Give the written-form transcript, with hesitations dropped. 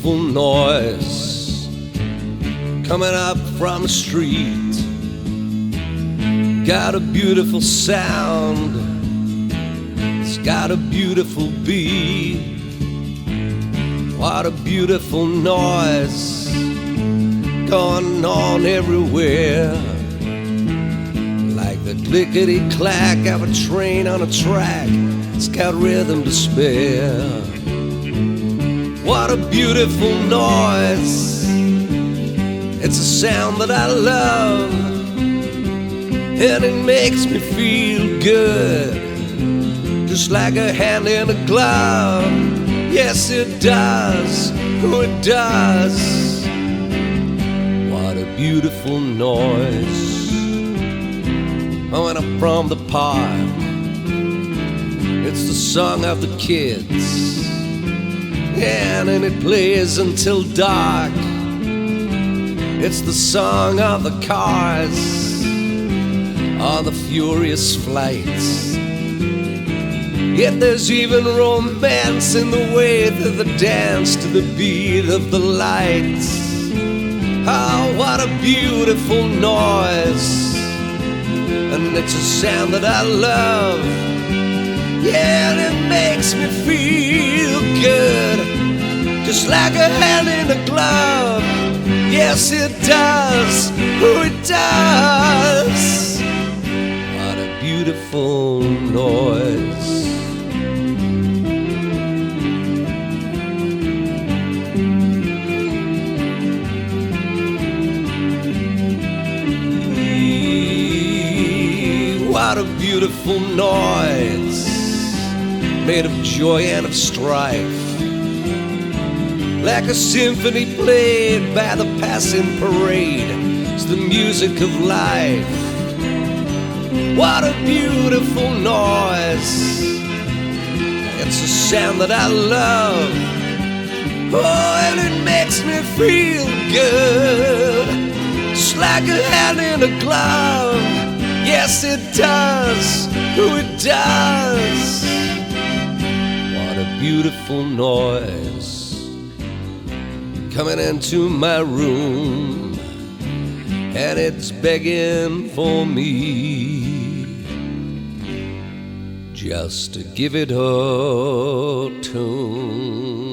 beautiful noise coming up from the street. Got a beautiful sound, it's got a beautiful beat. What a beautiful noise going on everywhere, like the clickety-clack of a train on a track. It's got rhythm to spare. What a beautiful noise, it's a sound that I love, and it makes me feel good, just like a hand in a glove. Yes, it does, oh it does. What a beautiful noise coming up from the park. It's the song of the kids, and it plays until dark. It's the song of the cars on the furious flights. Yet there's even romance in the way that they dance to the beat of the lights. Oh, what a beautiful noise, and it's a sound that I love. Yeah, and it makes me feel good, just like a hand in a glove. Yes, it does, oh it does. What a beautiful noise. What a beautiful noise, made of joy and of strife, like a symphony played by the passing parade. It's the music of life. What a beautiful noise, it's a sound that I love. Oh, and it makes me feel good, just like a hand in a glove. Yes, it does, oh it does. What a beautiful noise coming into my room, and it's begging for me just to give it a tune.